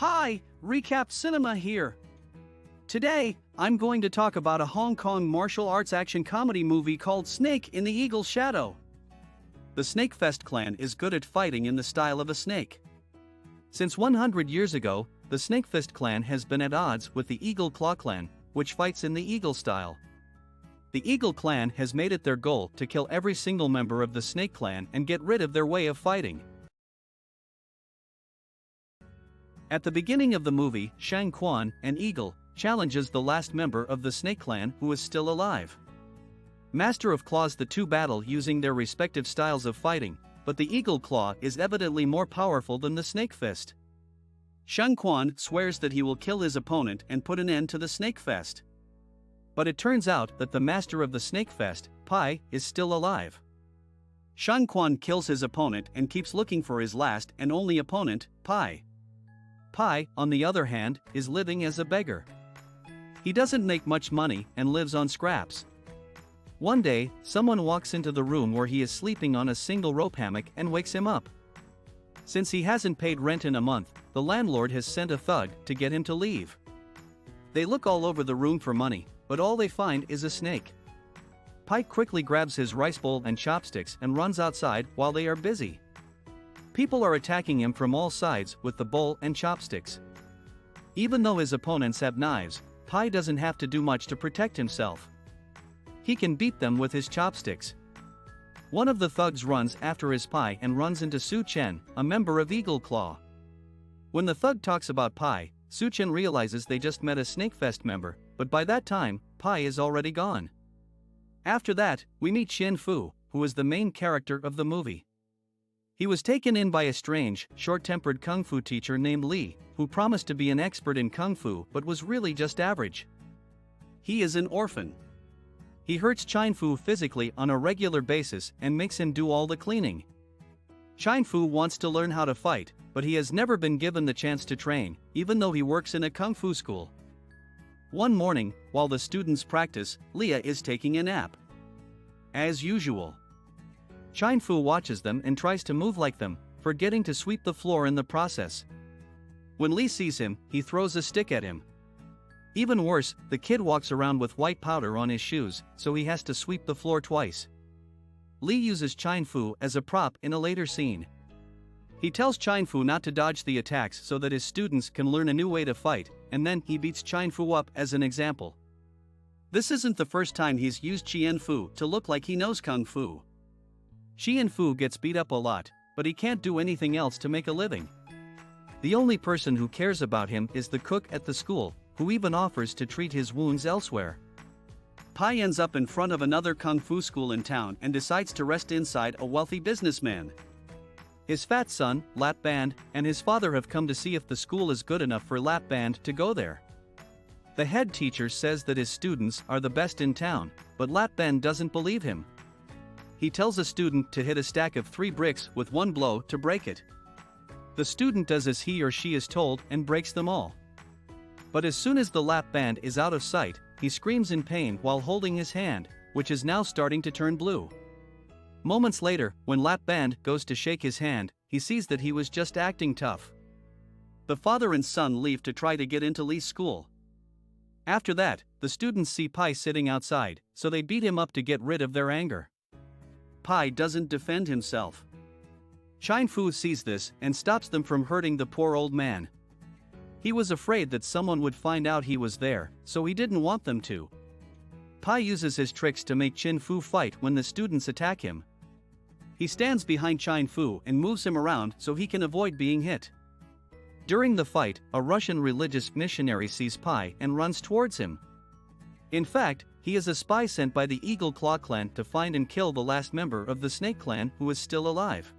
Hi, Recap Cinema here. Today, I'm going to talk about a Hong Kong martial arts action comedy movie called Snake in the Eagle's Shadow. The Snake Fest clan is good at fighting in the style of a snake. Since 100 years ago, the Snake Fist clan has been at odds with the Eagle Claw clan, which fights in the Eagle style. The Eagle clan has made it their goal to kill every single member of the Snake clan and get rid of their way of fighting. At the beginning of the movie, Shang Quan, an eagle, challenges the last member of the Snake clan who is still alive. Master of Claws the two battle using their respective styles of fighting, but the Eagle Claw is evidently more powerful than the Snake Fist. Shang Quan swears that he will kill his opponent and put an end to the Snake Fest. But it turns out that the master of the Snake Fest, Pai, is still alive. Shang Quan kills his opponent and keeps looking for his last and only opponent, Pai. Pai, on the other hand, is living as a beggar. He doesn't make much money and lives on scraps. One day, someone walks into the room where he is sleeping on a single rope hammock and wakes him up. Since he hasn't paid rent in a month, the landlord has sent a thug to get him to leave. They look all over the room for money, but all they find is a snake. Pai quickly grabs his rice bowl and chopsticks and runs outside while they are busy. People are attacking him from all sides with the bowl and chopsticks. Even though his opponents have knives, Pai doesn't have to do much to protect himself. He can beat them with his chopsticks. One of the thugs runs after his Pai and runs into Su Chen, a member of Eagle Claw. When the thug talks about Pai, Su Chen realizes they just met a Snakefest member, but by that time, Pai is already gone. After that, we meet Chien Fu, who is the main character of the movie. He was taken in by a strange, short-tempered kung fu teacher named Li, who promised to be an expert in kung fu but was really just average. He is an orphan. He hurts Chien Fu physically on a regular basis and makes him do all the cleaning. Chien Fu wants to learn how to fight, but he has never been given the chance to train, even though he works in a kung fu school. One morning, while the students practice, Leah is taking a nap. As usual, Chien Fu watches them and tries to move like them, forgetting to sweep the floor in the process. When Li sees him, he throws a stick at him. Even worse, the kid walks around with white powder on his shoes, so he has to sweep the floor twice. Li uses Chien Fu as a prop in a later scene. He tells Chien Fu not to dodge the attacks so that his students can learn a new way to fight, and then he beats Chien Fu up as an example. This isn't the first time he's used Chien Fu to look like he knows kung fu. Chien Fu gets beat up a lot, but he can't do anything else to make a living. The only person who cares about him is the cook at the school, who even offers to treat his wounds elsewhere. Pai ends up in front of another kung fu school in town and decides to rest inside a wealthy businessman. His fat son, Lap Band, and his father have come to see if the school is good enough for Lap Band to go there. The head teacher says that his students are the best in town, but Lap Band doesn't believe him. He tells a student to hit a stack of 3 bricks with one blow to break it. The student does as he or she is told and breaks them all. But as soon as the Lap Band is out of sight, he screams in pain while holding his hand, which is now starting to turn blue. Moments later, when Lap Band goes to shake his hand, he sees that he was just acting tough. The father and son leave to try to get into Li's school. After that, the students see Pai sitting outside, so they beat him up to get rid of their anger. Pai doesn't defend himself. Chien Fu sees this and stops them from hurting the poor old man. He was afraid that someone would find out he was there, so he didn't want them to. Pai uses his tricks to make Chien Fu fight when the students attack him. He stands behind Chien Fu and moves him around so he can avoid being hit. During the fight, a Russian religious missionary sees Pai and runs towards him. In fact, he is a spy sent by the Eagle Claw clan to find and kill the last member of the Snake clan who is still alive.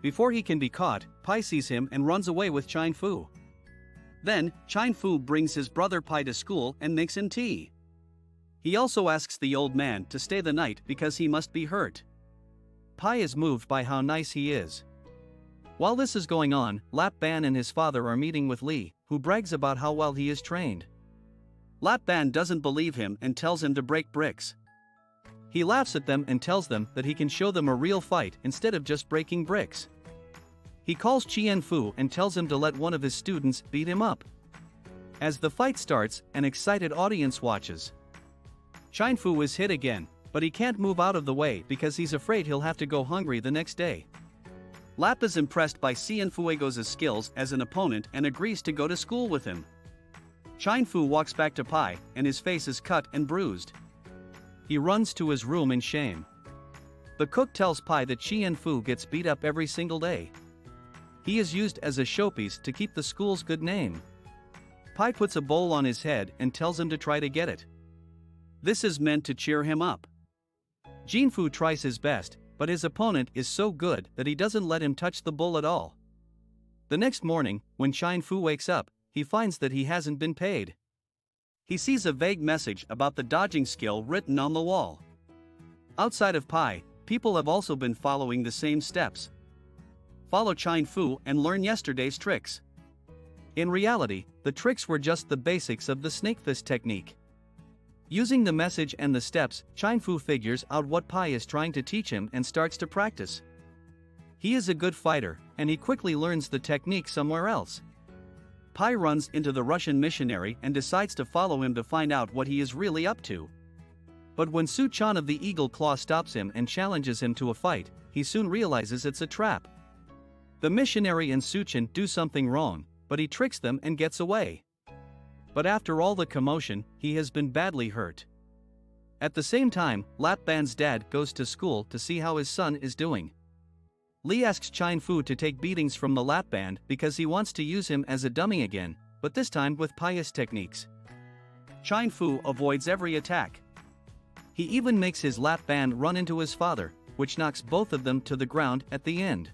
Before he can be caught, Pai sees him and runs away with Chien Fu. Then, Chien Fu brings his brother Pai to school and makes him tea. He also asks the old man to stay the night because he must be hurt. Pai is moved by how nice he is. While this is going on, Lap Ban and his father are meeting with Li, who brags about how well he is trained. Lap Ban doesn't believe him and tells him to break bricks. He laughs at them and tells them that he can show them a real fight instead of just breaking bricks. He calls Chien Fu and tells him to let one of his students beat him up. As the fight starts, an excited audience watches. Chien Fu is hit again, but he can't move out of the way because he's afraid he'll have to go hungry the next day. Lap is impressed by Cienfuegos' skills as an opponent and agrees to go to school with him. Chien Fu walks back to Pai, and his face is cut and bruised. He runs to his room in shame. The cook tells Pai that Chien Fu gets beat up every single day. He is used as a showpiece to keep the school's good name. Pai puts a bowl on his head and tells him to try to get it. This is meant to cheer him up. Chien Fu tries his best, but his opponent is so good that he doesn't let him touch the bowl at all. The next morning, when Chien Fu wakes up, he finds that he hasn't been paid. He sees a vague message about the dodging skill written on the wall. Outside of Pai, people have also been following the same steps. Follow Chien Fu and learn yesterday's tricks. In reality, the tricks were just the basics of the snake fist technique. Using the message and the steps, Chien Fu figures out what Pai is trying to teach him and starts to practice. He is a good fighter, and he quickly learns the technique somewhere else. Pai runs into the Russian missionary and decides to follow him to find out what he is really up to. But when Su Chan of the Eagle Claw stops him and challenges him to a fight, he soon realizes it's a trap. The missionary and Su Chan do something wrong, but he tricks them and gets away. But after all the commotion, he has been badly hurt. At the same time, Lap Ban's dad goes to school to see how his son is doing. Lee asks Chien Fu to take beatings from the Lap Band because he wants to use him as a dummy again, but this time with pious techniques. Chien Fu avoids every attack. He even makes his Lap Band run into his father, which knocks both of them to the ground at the end.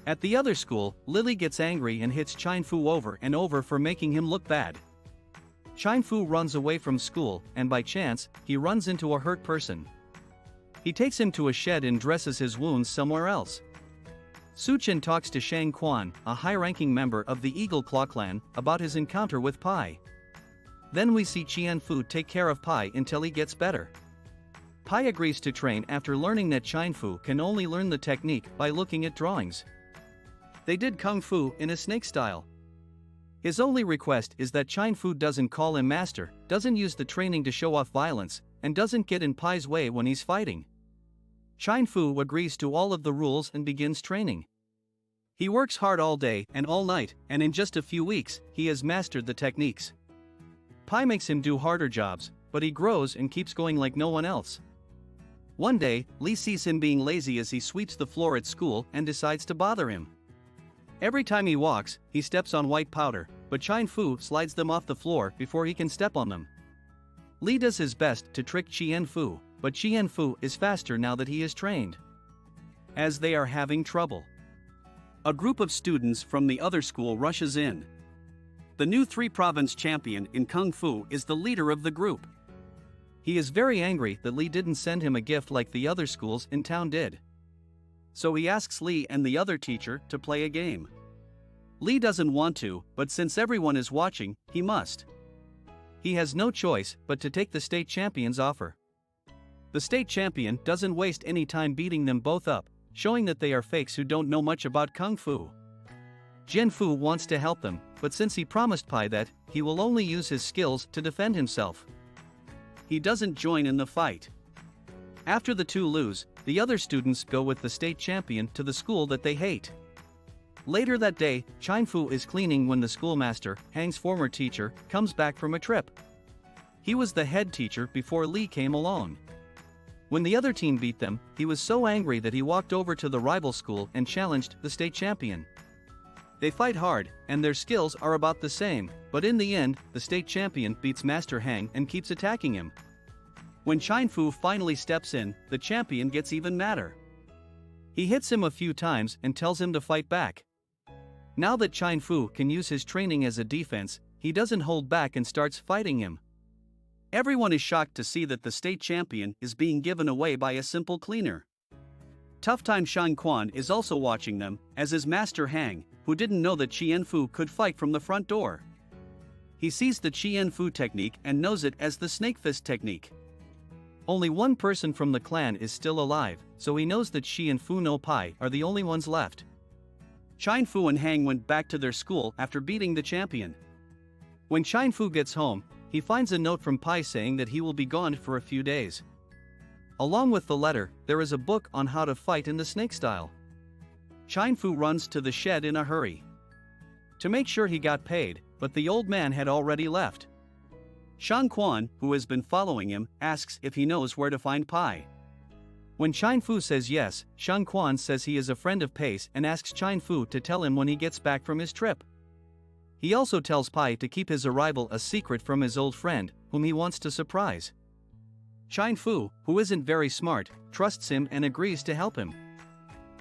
At the other school, Lily gets angry and hits Chien Fu over and over for making him look bad. Chien Fu runs away from school, and by chance, he runs into a hurt person. He takes him to a shed and dresses his wounds somewhere else. Su Chan talks to Shang Quan, a high-ranking member of the Eagle Claw clan, about his encounter with Pai. Then we see Chien Fu take care of Pai until he gets better. Pai agrees to train after learning that Chien Fu can only learn the technique by looking at drawings. They did Kung Fu in a snake style. His only request is that Chien Fu doesn't call him master, doesn't use the training to show off violence, and doesn't get in Pai's way when he's fighting. Chien Fu agrees to all of the rules and begins training. He works hard all day and all night, and in just a few weeks, he has mastered the techniques. Pai makes him do harder jobs, but he grows and keeps going like no one else. One day, Lee sees him being lazy as he sweeps the floor at school and decides to bother him. Every time he walks, he steps on white powder, but Chien Fu slides them off the floor before he can step on them. Lee does his best to trick Chien Fu, but Chien Fu is faster now that he is trained. As they are having trouble, a group of students from the other school rushes in. The new 3-province champion in Kung Fu is the leader of the group. He is very angry that Lee didn't send him a gift like the other schools in town did. So he asks Lee and the other teacher to play a game. Lee doesn't want to, but since everyone is watching, he must. He has no choice but to take the state champion's offer. The state champion doesn't waste any time beating them both up, showing that they are fakes who don't know much about Kung Fu. Chien Fu wants to help them, but since he promised Pai that he will only use his skills to defend himself, he doesn't join in the fight. After the two lose, the other students go with the state champion to the school that they hate. Later that day, Chien Fu is cleaning when the schoolmaster, Hang's former teacher, comes back from a trip. He was the head teacher before Lee came along. When the other team beat them, he was so angry that he walked over to the rival school and challenged the state champion. They fight hard, and their skills are about the same, but in the end, the state champion beats Master Hang and keeps attacking him. When Chien Fu finally steps in, the champion gets even madder. He hits him a few times and tells him to fight back. Now that Chien Fu can use his training as a defense, he doesn't hold back and starts fighting him. Everyone is shocked to see that the state champion is being given away by a simple cleaner. Tough Time Shang Quan is also watching them, as is Master Hang, who didn't know that Chien Fu could fight from the front door. He sees the Chien Fu technique and knows it as the snake fist technique. Only one person from the clan is still alive, so he knows that Chien Fu no Pai are the only ones left. Chien Fu and Hang went back to their school after beating the champion. When Chien Fu gets home, he finds a note from Pai saying that he will be gone for a few days. Along with the letter, there is a book on how to fight in the snake style. Chien Fu runs to the shed in a hurry to make sure he got paid, but the old man had already left. Shang Quan, who has been following him, asks if he knows where to find Pai. When Chien Fu says yes, Shang Quan says he is a friend of Pai's and asks Chien Fu to tell him when he gets back from his trip. He also tells Pai to keep his arrival a secret from his old friend, whom he wants to surprise. Chien Fu, who isn't very smart, trusts him and agrees to help him.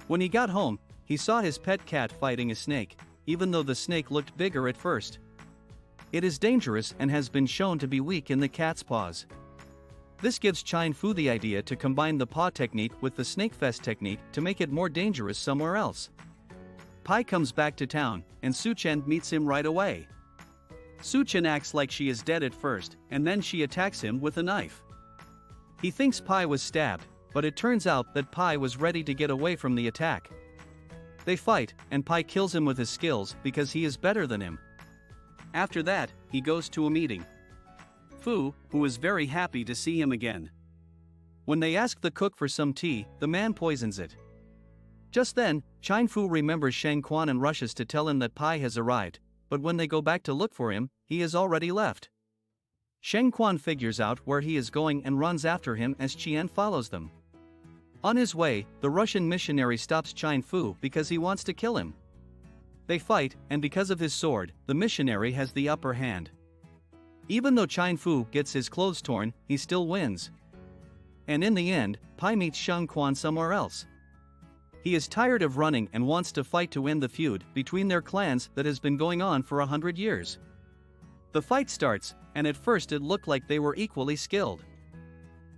When he got home, he saw his pet cat fighting a snake, even though the snake looked bigger at first. It is dangerous and has been shown to be weak in the cat's paws. This gives Chien Fu the idea to combine the paw technique with the snake fest technique to make it more dangerous somewhere else. Pai comes back to town, and Su Chen meets him right away. Su Chen acts like she is dead at first, and then she attacks him with a knife. He thinks Pai was stabbed, but it turns out that Pai was ready to get away from the attack. They fight, and Pai kills him with his skills because he is better than him. After that, he goes to a meeting. Fu, who is very happy to see him again. When they ask the cook for some tea, the man poisons it. Just then, Chien Fu remembers Shang Quan and rushes to tell him that Pai has arrived, but when they go back to look for him, he has already left. Shang Quan figures out where he is going and runs after him as Chien follows them. On his way, the Russian missionary stops Chien Fu because he wants to kill him. They fight, and because of his sword, the missionary has the upper hand. Even though Chien Fu gets his clothes torn, he still wins. And in the end, Pai meets Shang Quan somewhere else. He is tired of running and wants to fight to end the feud between their clans that has been going on for 100 years. The fight starts, and at first it looked like they were equally skilled.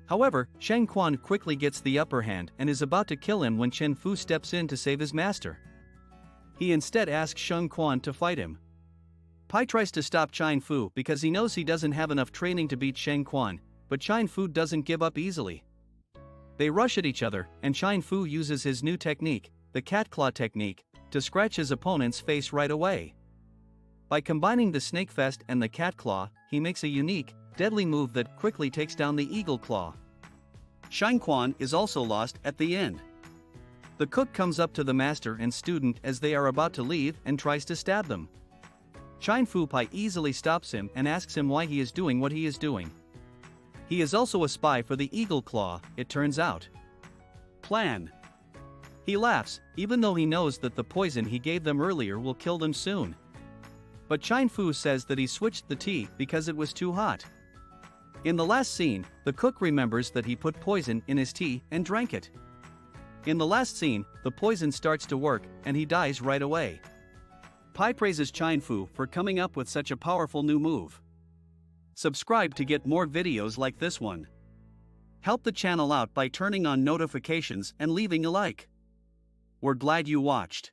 However, Shang Quan quickly gets the upper hand and is about to kill him when Chien Fu steps in to save his master. He instead asks Shang Quan to fight him. Pai tries to stop Chien Fu because he knows he doesn't have enough training to beat Shang Quan, but Chien Fu doesn't give up easily. They rush at each other, and Chien Fu uses his new technique, the cat claw technique, to scratch his opponent's face right away. By combining the snake fest and the cat claw, he makes a unique, deadly move that quickly takes down the eagle claw. Shang Quan is also lost at the end. The cook comes up to the master and student as they are about to leave and tries to stab them. Chien Fu Pai easily stops him and asks him why he is doing what he is doing. He is also a spy for the eagle claw, it turns out. Plan. He laughs, even though he knows that the poison he gave them earlier will kill them soon. But Chien Fu says that he switched the tea because it was too hot. In the last scene, the cook remembers that he put poison in his tea and drank it. In the last scene, the poison starts to work and he dies right away. Pai praises Chien Fu for coming up with such a powerful new move. Subscribe to get more videos like this one. Help the channel out by turning on notifications and leaving a like. We're glad you watched.